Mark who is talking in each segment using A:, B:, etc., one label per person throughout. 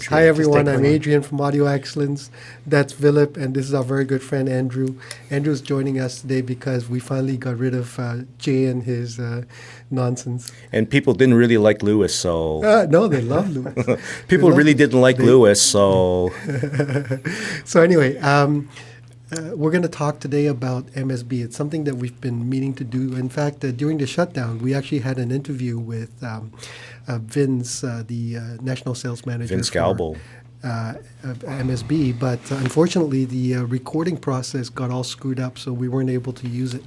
A: intro.
B: Hi, everyone. I'm Adrian from Audio Excellence. That's Philip, and this is our very good friend, Andrew. Andrew's joining us today because we finally got rid of Jay and his nonsense.
A: And people didn't really like Lewis, so...
B: No, they love Lewis.
A: People really didn't like Lewis, so...
B: So anyway... we're going to talk today about MSB. It's something that we've been meaning to do. In fact, during the shutdown, we actually had an interview with Vince, the National Sales Manager.
A: Vince Galbo.
B: MSB, but unfortunately, the recording process got all screwed up, so we weren't able to use it.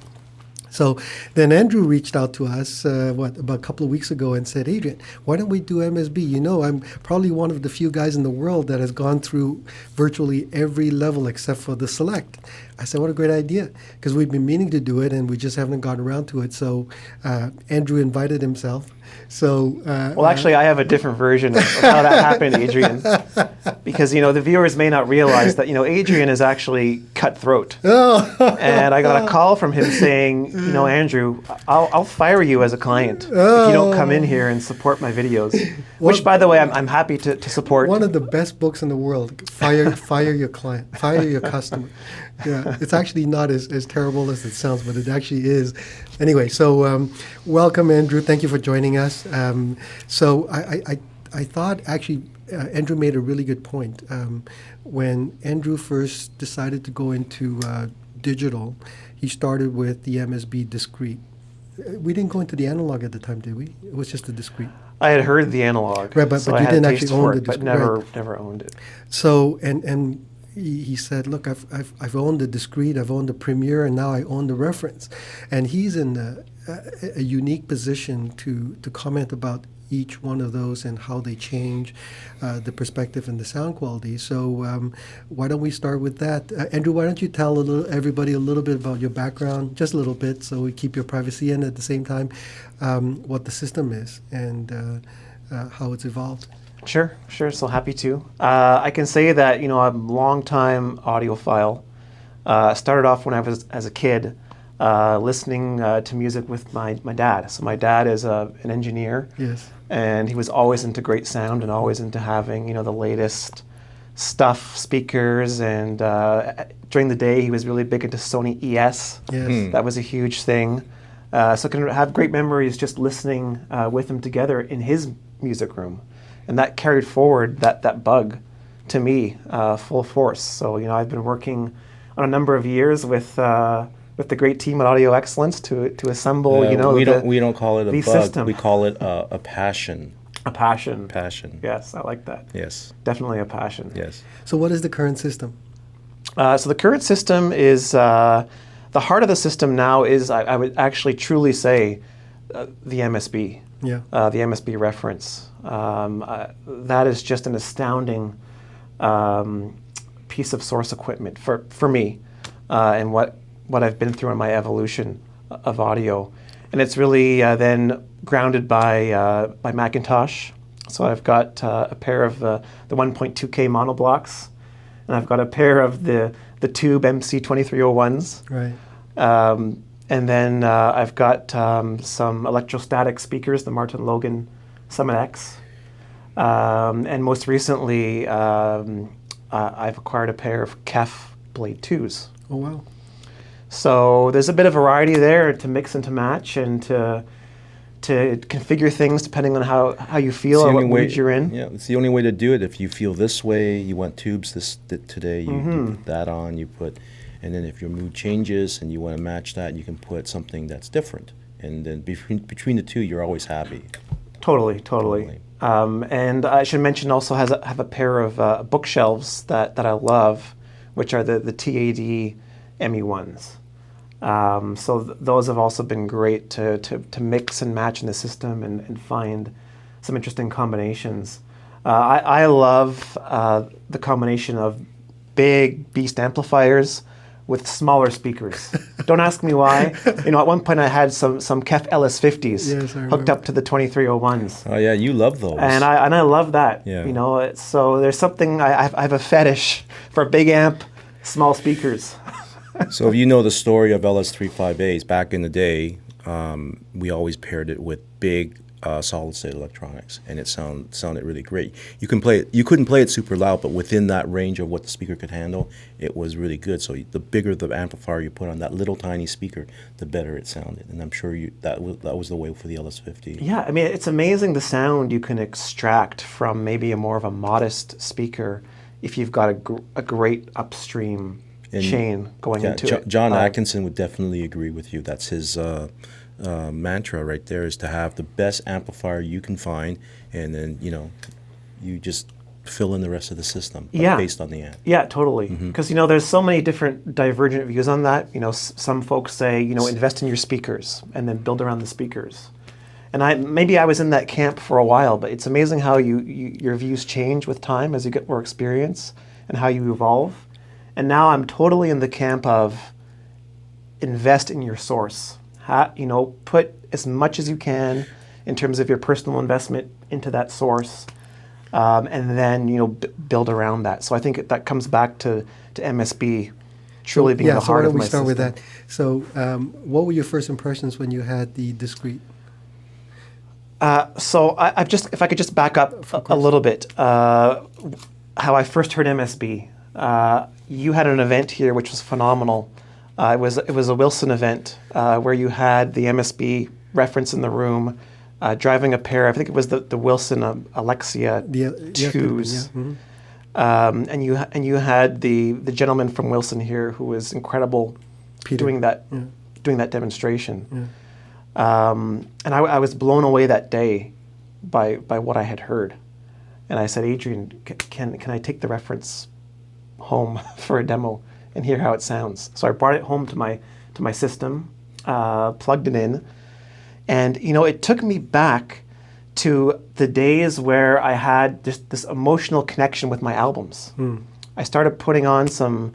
B: So then Andrew reached out to us, about a couple of weeks ago and said, Adrian, why don't we do MSB? You know, I'm probably one of the few guys in the world that has gone through virtually every level except for the select. I said, what a great idea, because we've been meaning to do it and we just haven't gotten around to it. So Andrew invited himself. So
C: well, actually, I have a different version of how that happened, Adrian, because, you know, the viewers may not realize that, you know, Adrian is actually cutthroat. Oh. And I got a call from him saying, you know, Andrew, I'll fire you as a client if you don't come in here and support my videos, which, by the way, I'm happy to support.
B: One of the best books in the world, Fire Your Client, Fire Your Customer. Yeah, it's actually not as terrible as it sounds, but it actually is. Anyway, so welcome, Andrew. Thank you for joining us. So I thought actually Andrew made a really good point. When Andrew first decided to go into digital, he started with the MSB Discrete. We didn't go into the analog at the time, did we? It was just the Discrete.
C: I had heard the analog,
B: right, but you didn't actually own the
C: Discrete, but never owned it.
B: So and he said, look, I've owned the Discrete, I've owned the Premier, and now I own the Reference. And he's in a unique position to comment about each one of those and how they change the perspective and the sound quality. So why don't we start with that? Andrew, why don't you tell everybody a little bit about your background, just a little bit, so we keep your privacy in at the same time, what the system is and how it's evolved.
C: Sure. So happy to. I can say that, you know, I'm a long-time audiophile. Started off when I was as a kid, listening to music with my dad. So my dad is an engineer.
B: Yes.
C: And he was always into great sound and always into having, you know, the latest stuff, speakers. And during the day, he was really big into Sony ES.
B: Yes.
C: That was a huge thing. So I can have great memories just listening with him together in his music room. And that carried forward that bug to me full force. So, you know, I've been working on a number of years with the great team at Audio Excellence to assemble, you know,
A: we don't call it a bug.
C: System.
A: We call it a passion.
C: A passion.
A: Passion.
C: Yes, I like that.
A: Yes.
C: Definitely a passion.
A: Yes.
B: So what is the current system?
C: So the current system is, the heart of the system now is, I would actually truly say, the MSB.
B: Yeah.
C: The MSB reference. That is just an astounding piece of source equipment for me and what I've been through in my evolution of audio. And it's really then grounded by Macintosh. So I've got a pair of the 1.2K monoblocks, and I've got a pair of the Tube MC2301s.
B: Right.
C: And then I've got some electrostatic speakers, the Martin Logan Summit X. And most recently, I've acquired a pair of KEF Blade 2s.
B: Oh, wow.
C: So there's a bit of variety there to mix and to match and to configure things depending on how you feel or what mood you're in.
A: Yeah, it's the only way to do it. If you feel this way, you want tubes today, you put that on, and then if your mood changes and you want to match that, you can put something that's different. And then between the two, you're always happy.
C: Totally. And I should mention also have a pair of bookshelves that I love, which are the TAD ME1s. So those have also been great to mix and match in the system and find some interesting combinations. I love the combination of big beast amplifiers with smaller speakers. Don't ask me why. You know, at one point I had some KEF LS50s hooked up to the 2301s.
A: Oh yeah, you love those.
C: And I love that.
A: Yeah.
C: You know, so there's something, I have a fetish for big amp, small speakers.
A: So if you know the story of LS35As, back in the day, we always paired it with big solid state electronics, and it sounded really great. You couldn't play it super loud, but within that range of what the speaker could handle, it was really good. So the bigger the amplifier you put on that little tiny speaker, the better it sounded. And I'm sure that was the way for the LS50.
C: Yeah, I mean, it's amazing the sound you can extract from maybe a more of a modest speaker if you've got a great upstream chain going into it.
A: John Atkinson would definitely agree with you. That's his mantra right there, is to have the best amplifier you can find, and then you just fill in the rest of the system based on the amp.
C: Yeah, totally. Because there's so many different divergent views on that. Some folks say invest in your speakers and then build around the speakers. And I was in that camp for a while, but it's amazing how your views change with time as you get more experience and how you evolve. And now I'm totally in the camp of invest in your source. Put as much as you can in terms of your personal investment into that source, and then build around that. So I think that comes back to MSB truly being the heart of my system.
B: Yeah, so why don't we start with that? So what were your first impressions when you had the Discrete?
C: So if I could just back up a little bit, how I first heard MSB. You had an event here which was phenomenal. It was a Wilson event where you had the MSB reference in the room, driving a pair. I think it was the Wilson Alexia 2s, and you had the gentleman from Wilson here who was incredible,
B: Peter.
C: doing that demonstration. And I was blown away that day by what I had heard, and I said, Adrian, can I take the reference home for a demo and hear how it sounds? So I brought it home to my system, plugged it in, and it took me back to the days where I had this emotional connection with my albums. I started putting on some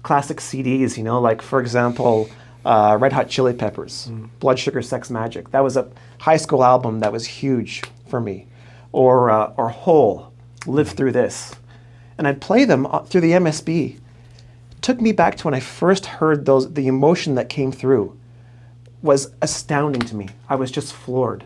C: classic CDs, like, for example, Red Hot Chili Peppers, Blood Sugar Sex Magic. That was a high school album that was huge for me. Or Hole, Live Through This. And I'd play them through the MSB. Took me back to when I first heard those. The emotion that came through was astounding to me. I was just floored.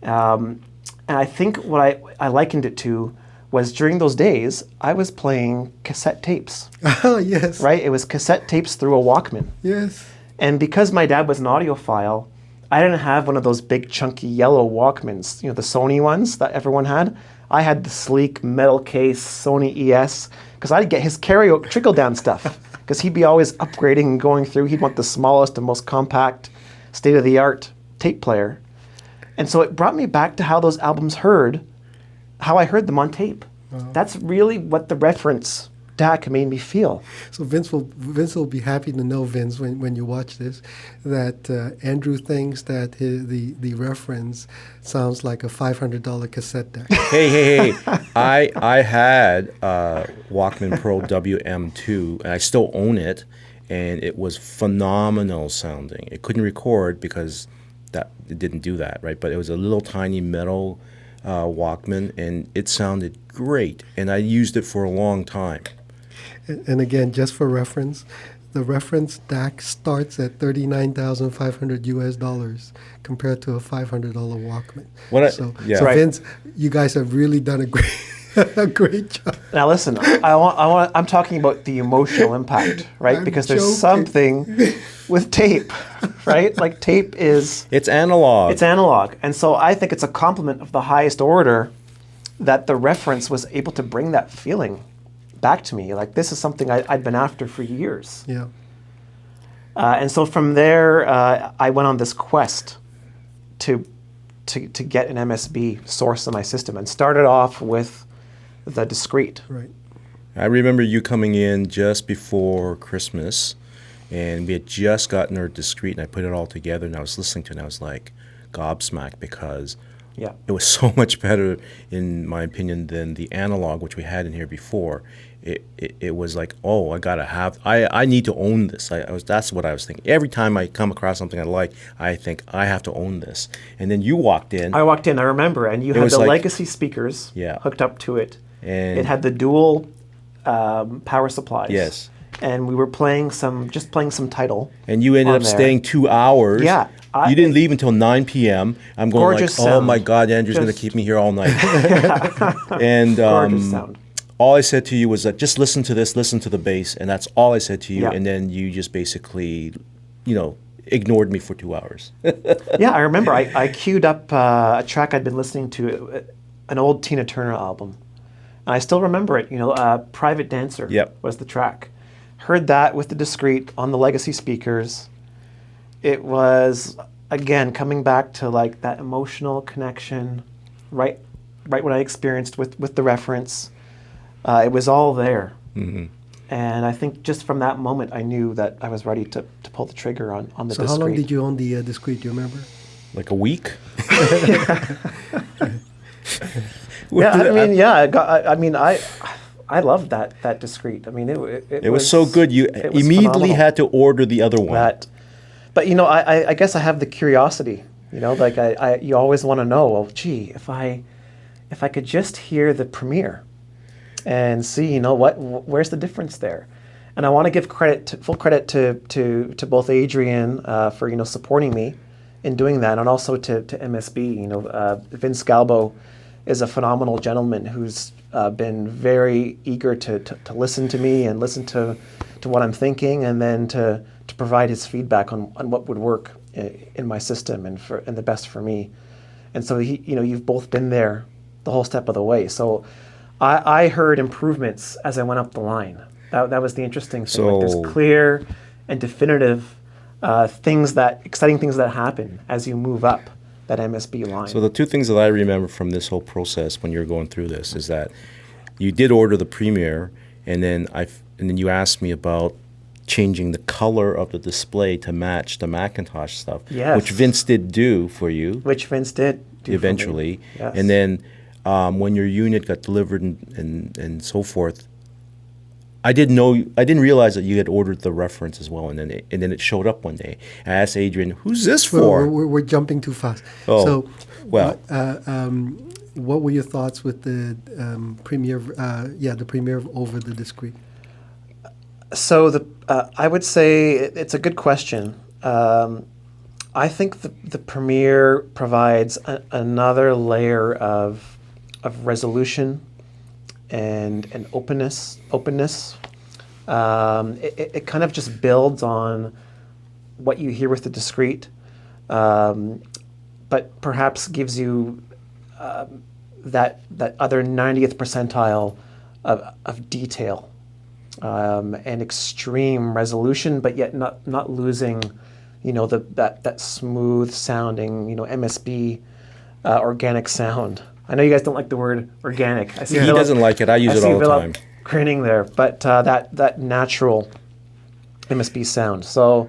C: And I think what I likened it to was during those days, I was playing cassette tapes.
B: Oh, yes.
C: Right? It was cassette tapes through a Walkman.
B: Yes.
C: And because my dad was an audiophile, I didn't have one of those big chunky yellow Walkmans, the Sony ones that everyone had. I had the sleek metal case Sony ES, because I'd get his trickle-down stuff, because he'd be always upgrading and going through. He'd want the smallest and most compact, state-of-the-art tape player. And so it brought me back to how those albums how I heard them on tape. That's really what the Reference DAC made me feel.
B: So Vince will be happy to know, Vince, when you watch this, that Andrew thinks that the Reference sounds like a $500 cassette deck.
A: Hey! I had Walkman Pro WM2, and I still own it, and it was phenomenal sounding. It couldn't record because it didn't do that, right? But it was a little tiny metal Walkman, and it sounded great, and I used it for a long time.
B: And again, just for reference, the Reference DAC starts at $39,500 compared to a $500 Walkman. So Vince, you guys have really done a great job.
C: Now listen, I'm talking about the emotional impact, right? Because there's something with tape, right? Like tape
A: it's analog.
C: It's analog, and so I think it's a compliment of the highest order that the Reference was able to bring that feeling back to me. Like, this is something I'd been after for years.
B: Yeah.
C: And so from there, I went on this quest to get an MSB source in my system, and started off with the Discrete.
B: Right.
A: I remember you coming in just before Christmas, and we had just gotten our Discrete, and I put it all together, and I was listening to it, and I was like gobsmacked, because it was so much better, in my opinion, than the analog, which we had in here before. It was like, oh, I need to own this. That's what I was thinking. Every time I come across something I like, I think I have to own this. And then you walked in.
C: I walked in, I remember, and you had the legacy speakers hooked up to it. And it had the dual power supplies.
A: Yes.
C: And we were playing some Tidal.
A: And you ended up staying 2 hours.
C: Yeah.
A: You didn't leave until 9 p.m. I'm going
C: Gorgeous
A: like, oh
C: sound.
A: my God, Andrew's going to
C: Just-
A: keep me here all night. And
C: Gorgeous sound.
A: all I said to you was that just listen to this, listen to the bass, and that's all I said to you.
C: Yeah.
A: And then you just basically, ignored me for 2 hours.
C: Yeah, I remember I queued up a track I'd been listening to, an old Tina Turner album. And I still remember it, Private Dancer
A: Yep.
C: was the track. Heard that with the Discrete on the Legacy speakers. It was, again, coming back to like that emotional connection, right what I experienced with the Reference. It was all there.
A: Mm-hmm.
C: And I think just from that moment, I knew that I was ready to pull the trigger on the
B: So
C: Discrete.
B: how long did you own the Discrete? Do you remember?
A: Like a week?
C: I loved that Discrete. I mean, it
A: was so good. You
C: it was
A: immediately
C: phenomenal.
A: had to order the other one.
C: But I guess I have the curiosity. Like you always want to know. Well, gee, if I could just hear the Premier, and see, where's the difference there, and I want to give full credit to both Adrian for supporting me in doing that, and also to MSB. Vince Galbo is a phenomenal gentleman who's been very eager to listen to me and listen to what I'm thinking, and then to provide his feedback on what would work in my system and the best for me. And so you've both been there the whole step of the way. So I heard improvements as I went up the line. That was the interesting thing. Like, there's clear and definitive exciting things that happen as you move up that MSB line.
A: So the two things that I remember from this whole process when you were going through this is that you did order the Premier, and then you asked me about changing the color of the display to match the Macintosh stuff,
C: Yes.
A: which Vince did do for you.
C: Which Vince did do
A: eventually.
C: for me. Yes.
A: And then when your unit got delivered and so forth, I didn't realize that you had ordered the Reference as well, and then it showed up one day. I asked Adrian, "Who's this for?"
B: We're jumping too fast.
A: Oh,
B: So,
A: well.
B: what were your thoughts with the Premier? The Premier over the Discrete.
C: So I would say it's a good question. I think the Premier provides another layer of resolution and openness. It kind of just builds on what you hear with the Discrete, but perhaps gives you that other 90th percentile of detail. And extreme resolution, but yet not losing, that smooth sounding, MSB organic sound. I know you guys don't like the word organic. I see
A: He doesn't like it. I use it all the time.
C: Grinning there, but that natural MSB sound. So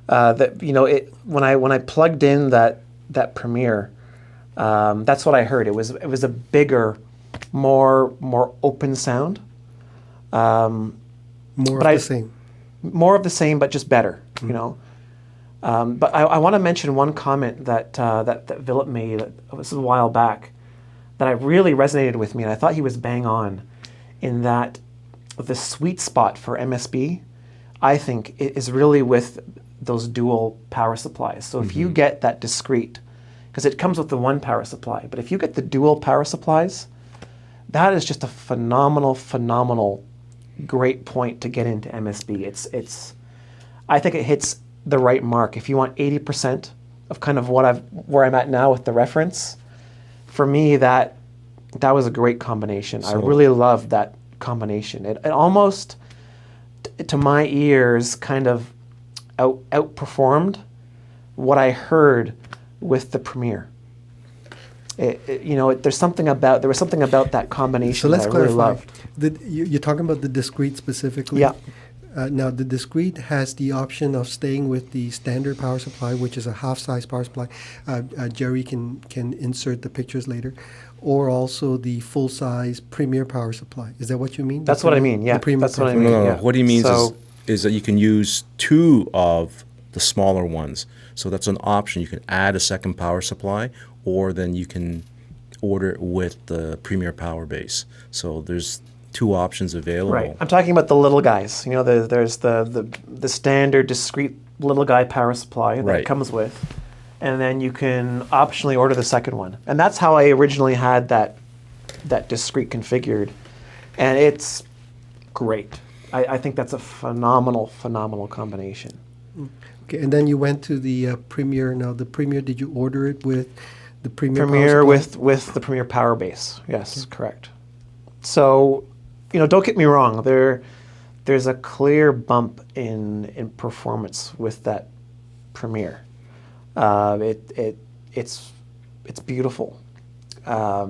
C: when I plugged in that Premier, that's what I heard. It was a bigger, more open sound. More of the same, but just better, But I want to mention one comment that Philip made. This was a while back, that really resonated with me, and I thought he was bang on, in that the sweet spot for MSB, I think, is really with those dual power supplies. So if you get that Discrete, because it comes with the one power supply, but if you get the dual power supplies, that is just a phenomenal great point to get into MSB. It's I think it hits the right mark. If you want 80% of kind of where I'm at now with the Reference, for me that was a great combination. I really loved that combination. It almost, to my ears, kind of outperformed what I heard with the Premier. There was something about that combination.
B: So let's
C: that I really
B: clarify.
C: loved.
B: You're talking about the Discrete specifically?
C: Yeah.
B: Now, the Discrete has the option of staying with the standard power supply, which is a half-size power supply. Jerry can insert the pictures later. Or also the full-size Premier power supply. Is that what you mean?
C: That's what I mean, yeah. That's what I mean.
A: No.
C: Yeah.
A: What he means
C: So-
A: is that you can use two of the smaller ones. So that's an option. You can add a second power supply, or then you can order it with the Premier power base. So there's two options available.
C: Right. I'm talking about the little guys. There's the standard Discrete little guy power supply that
A: Right.
C: it comes with. and then you can optionally order the second one. And that's how I originally had that discrete configured, and it's great. I think that's a phenomenal combination.
B: Okay, and then you went to the Premier. Now, the Premier, did you order it with the Premier?
C: Premier with the Premier power base. Yes, correct. So, don't get me wrong. There's a clear bump in performance with that Premier. It's beautiful. But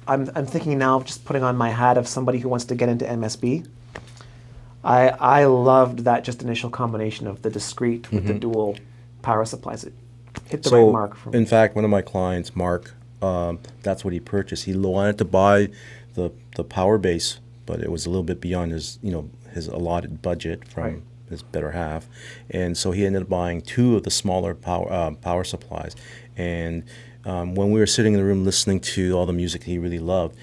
C: I'm thinking now of just putting on my hat of somebody who wants to get into MSB. I loved that just initial combination of the discrete with the dual power supplies. It hit the right mark for me.
A: In fact, one of my clients, Mark, that's what he purchased. He wanted to buy the power base, but it was a little bit beyond his his allotted budget from his better half, and so he ended up buying two of the smaller power supplies. And when we were sitting in the room listening to all the music he really loved,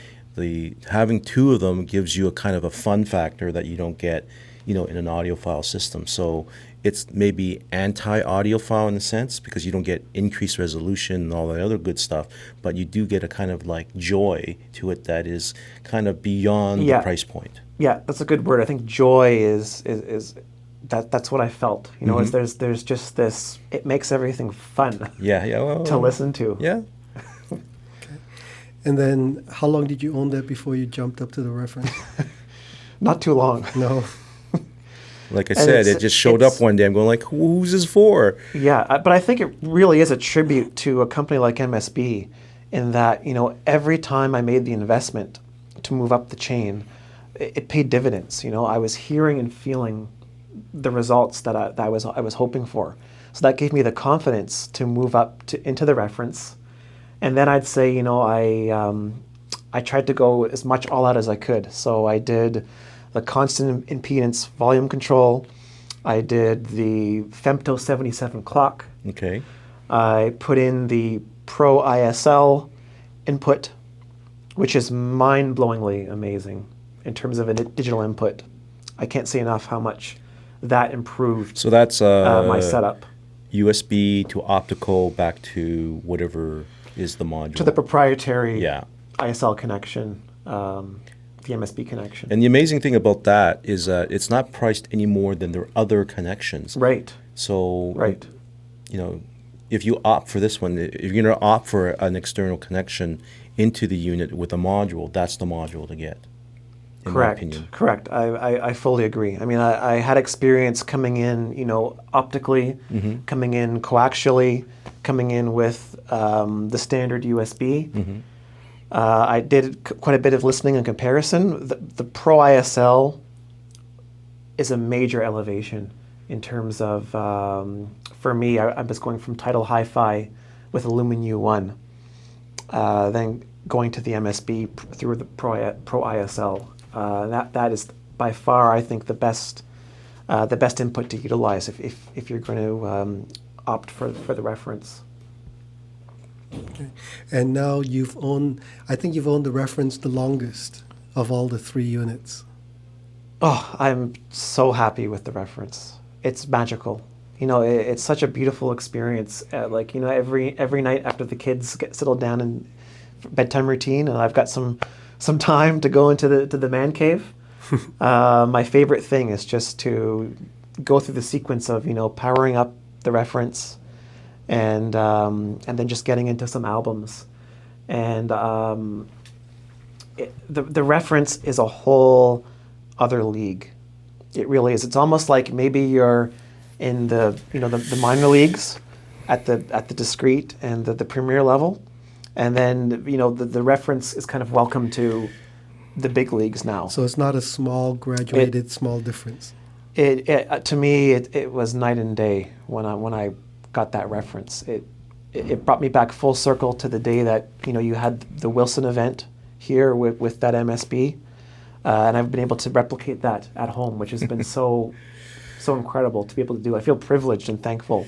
A: having two of them gives you a kind of a fun factor that you don't get, in an audiophile system. So it's maybe anti-audiophile in a sense because you don't get increased resolution and all that other good stuff, but you do get a kind of like joy to it that is kind of beyond the price point. Yeah,
C: that's a good word. I think joy is that's what I felt. Is there's just this. It makes everything fun. To listen to.
A: Yeah.
B: Okay. And then, how long did you own that before you jumped up to the reference?
C: Not too long.
B: No.
A: Like I said, it just showed up one day. I'm going like, who's this for?
C: Yeah, but I think it really is a tribute to a company like MSB in that, every time I made the investment to move up the chain, it paid dividends. I was hearing and feeling the results that I was hoping for. So that gave me the confidence to move up into the reference. And then I'd say, I tried to go as much all out as I could. So I did the constant impedance volume control. I did the Femto 77 clock.
A: Okay.
C: I put in the Pro ISL input, which is mind-blowingly amazing in terms of a digital input. I can't say enough how much that improved.
A: So that's
C: my setup.
A: USB to optical back to whatever is the module.
C: To the proprietary ISL connection. The MSB connection.
A: And the amazing thing about that is that it's not priced any more than their other connections.
C: Right.
A: So, if you opt for this one, if you're going to opt for an external connection into the unit with a module, that's the module to get.
C: Correct. Correct. I fully agree. I mean, I had experience coming in, optically, coming in coaxially, coming in with the standard USB. I did quite a bit of listening and comparison. The Pro ISL is a major elevation in terms of, for me, I was going from Tidal Hi-Fi with a Lumen U1, then going to the MSB through the Pro ISL. That is by far, I think, the best input to utilize if you're going to opt for the reference.
B: Okay. And now I think you've owned the reference the longest of all the three units.
C: Oh, I'm so happy with the reference. It's magical. It's such a beautiful experience. Every night after the kids get settled down in bedtime routine, and I've got some time to go into the man cave. My favorite thing is just to go through the sequence of powering up the reference, and then just getting into some albums, and the reference is a whole other league. It really is. It's almost like maybe you're in the minor leagues at the discrete and the premier level, and then the reference is kind of welcome to the big leagues now.
B: So it's not a small graduated small difference.
C: To me it was night and day when I got that reference. It brought me back full circle to the day that you had the Wilson event here with that MSB, and I've been able to replicate that at home, which has been so incredible to be able to do. I feel privileged and thankful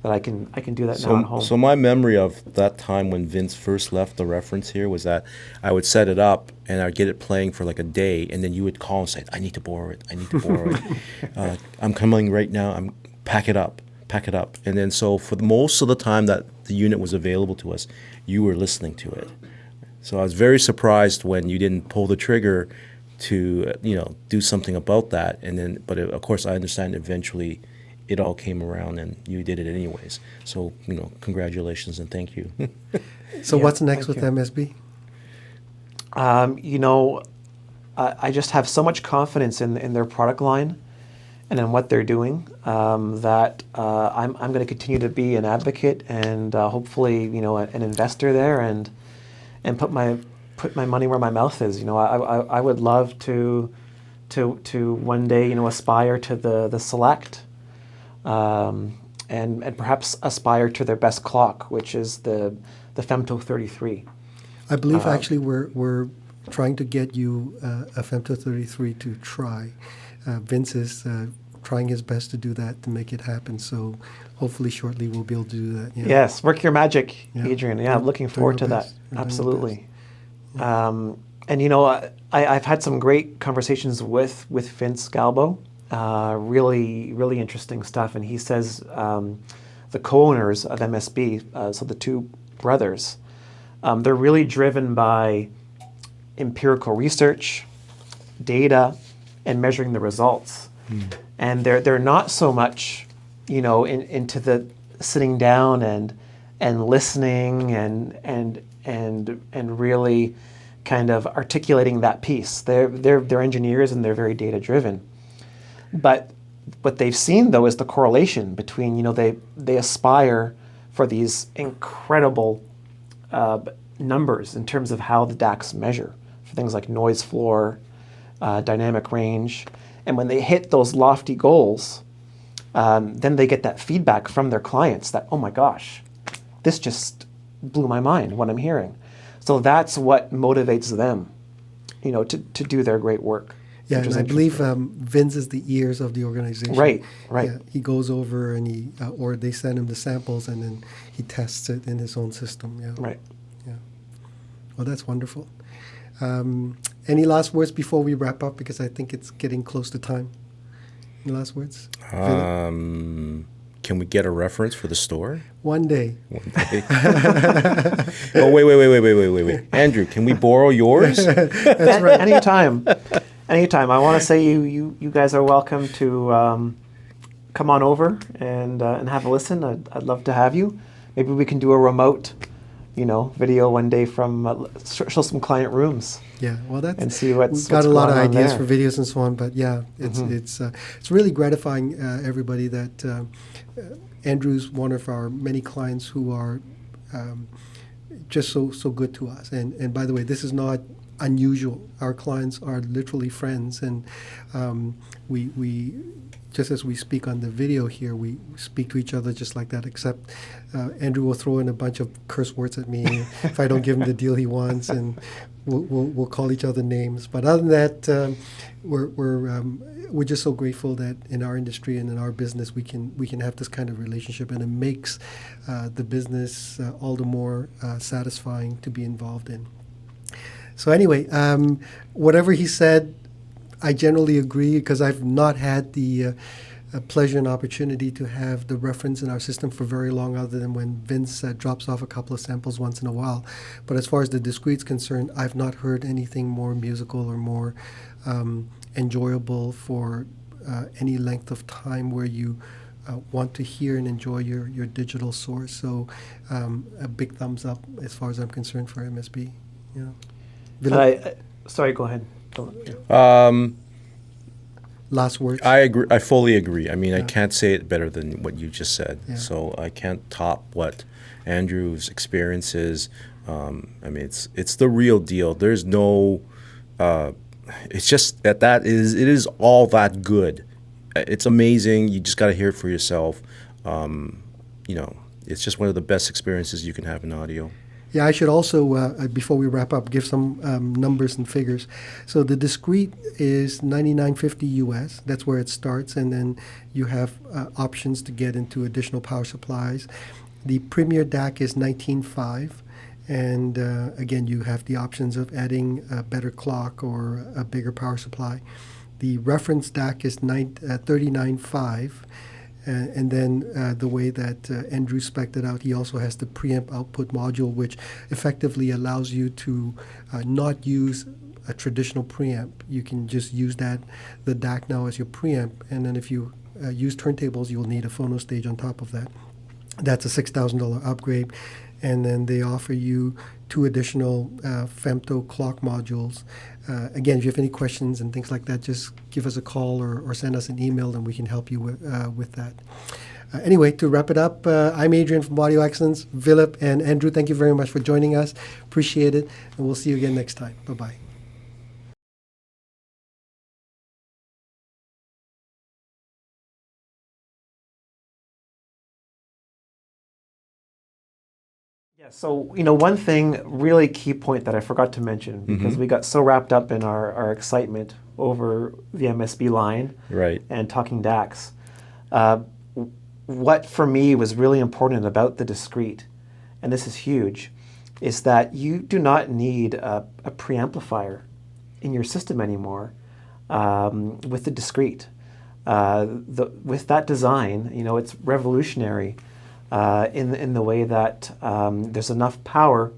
C: that I can do that now at home.
A: So my memory of that time when Vince first left the reference here was that I would set it up and I'd get it playing for like a day, and then you would call and say, I need to borrow it. I'm coming right now. Pack it up. pack it up. And then so for most of the time that the unit was available to us, you were listening to it. So I was very surprised when you didn't pull the trigger to do something about that. And then, but of course, I understand eventually it all came around and you did it anyways. So congratulations and thank you.
B: So what's next with MSB?
C: I just have so much confidence in their product line and in what they're doing that I'm going to continue to be an advocate and hopefully an investor there and put my money where my mouth is. I would love to one day aspire to the Select and perhaps aspire to their best clock, which is the Femto 33.
B: I believe actually we're trying to get you a Femto 33 to try. Vince is trying his best to do that to make it happen. So hopefully shortly we'll be able to do that.
C: Yes, work your magic,
B: Yeah.
C: Adrian. Yeah, I'm looking forward to that.
B: We're doing our
C: Absolutely. I've had some great conversations with Vince Galbo. Really, really interesting stuff. And he says the co-owners of MSB, so the two brothers, they're really driven by empirical research, data, and measuring the results. And they're not so much, into the sitting down and listening and really kind of articulating that piece. They're engineers and they're very data driven. But what they've seen though is the correlation between they aspire for these incredible numbers in terms of how the DACs measure for things like noise floor, dynamic range. And when they hit those lofty goals, then they get that feedback from their clients that, oh my gosh, this just blew my mind, what I'm hearing. So that's what motivates them, to do their great work.
B: Yeah, and I believe Vince is the ears of the organization.
C: Right.
B: Yeah, he goes over and or they send him the samples and then he tests it in his own system. Yeah.
C: Right.
B: Yeah. Well, that's wonderful. Any last words before we wrap up? Because I think it's getting close to time. Any last words?
A: Can we get a reference for the store?
B: One day.
A: Oh, wait. Andrew, can we borrow yours?
B: That's right.
C: Anytime. I want to say you guys are welcome to come on over and have a listen. I'd love to have you. Maybe we can do a remote, video one day from show some client rooms.
B: Yeah, well,
C: and see what's
B: we've got a lot of ideas
C: there
B: for videos and so on. But yeah, it's really gratifying, everybody, that Andrew's one of our many clients who are just so good to us. And by the way, this is not unusual. Our clients are literally friends, and we just as we speak on the video here, we speak to each other just like that, except Andrew will throw in a bunch of curse words at me if I don't give him the deal he wants, and we'll call each other names. But other than that, we're just so grateful that in our industry and in our business we can have this kind of relationship, and it makes the business all the more satisfying to be involved in. So anyway, whatever he said, I generally agree, because I've not had the pleasure and opportunity to have the reference in our system for very long, other than when Vince drops off a couple of samples once in a while. But as far as the Discrete's concerned, I've not heard anything more musical or more enjoyable for any length of time where you want to hear and enjoy your digital source. So a big thumbs up as far as I'm concerned for MSB.
C: Sorry, go ahead.
B: Last words.
A: I agree. I fully agree. I mean, I can't say it better than what you just said.
B: Yeah.
A: So I can't top what Andrew's experience is. I mean, it's the real deal. There's no. It's just it is all that good. It's amazing. You just got to hear it for yourself. It's just one of the best experiences you can have in audio.
B: Yeah, I should also, before we wrap up, give some numbers and figures. So the Discrete is $99.50 US. That's where it starts, and then you have options to get into additional power supplies. The Premier DAC is $19.5, and again, you have the options of adding a better clock or a bigger power supply. The Reference DAC is $39.5. And then the way that Andrew spec'd it out, he also has the preamp output module, which effectively allows you to not use a traditional preamp. You can just use the DAC now as your preamp, and then if you use turntables, you'll need a phono stage on top of that. That's a $6,000 upgrade, and then they offer you 2 additional femto clock modules. Again, if you have any questions and things like that, just give us a call or send us an email, and we can help you with that. Anyway, to wrap it up, I'm Adrian from Audio Excellence. Philip and Andrew, thank you very much for joining us. Appreciate it, and we'll see you again next time. Bye-bye.
C: Yeah, so, one thing, really key point that I forgot to mention, because we got so wrapped up in our excitement over the MSB line
A: Right.
C: and talking DACs. What for me was really important about the Discrete, and this is huge, is that you do not need a preamplifier in your system anymore with the Discrete. With that design, it's revolutionary. In the way that there's enough power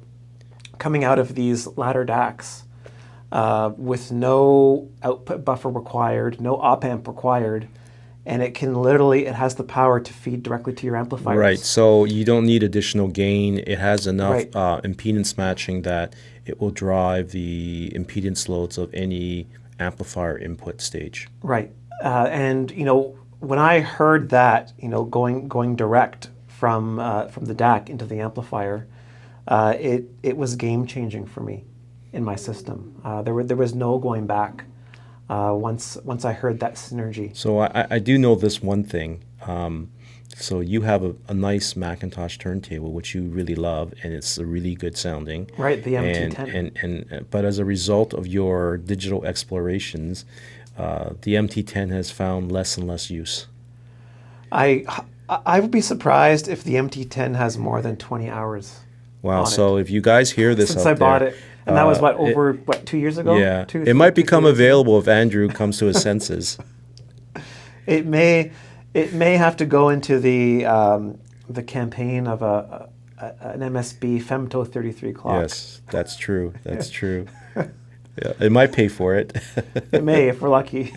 C: coming out of these ladder DACs with no output buffer required, no op-amp required, and it has the power to feed directly to your amplifiers.
A: Right, so you don't need additional gain. It has enough
C: Right.
A: Impedance matching that it will drive the impedance loads of any amplifier input stage.
C: Right, and when I heard that, going direct from the DAC into the amplifier, it was game changing for me in my system. There was no going back once I heard that synergy.
A: So I do know this one thing. So you have a nice Macintosh turntable, which you really love, and it's really good sounding.
C: Right, the MT10.
A: But as a result of your digital explorations, the MT10 has found less and less use.
C: I would be surprised if the MT10 has more than 20 hours.
A: Wow, so if you guys hear this
C: since
A: out
C: I bought
A: there,
C: it, and that was 2 years ago?
A: Yeah,
C: Two,
A: it might
C: two
A: become
C: years ago.
A: available if Andrew comes to his senses.
C: It may have to go into the campaign of an MSB Femto 33 clock.
A: Yes, that's true. That's true. Yeah, it might pay for it.
C: It may, if we're lucky.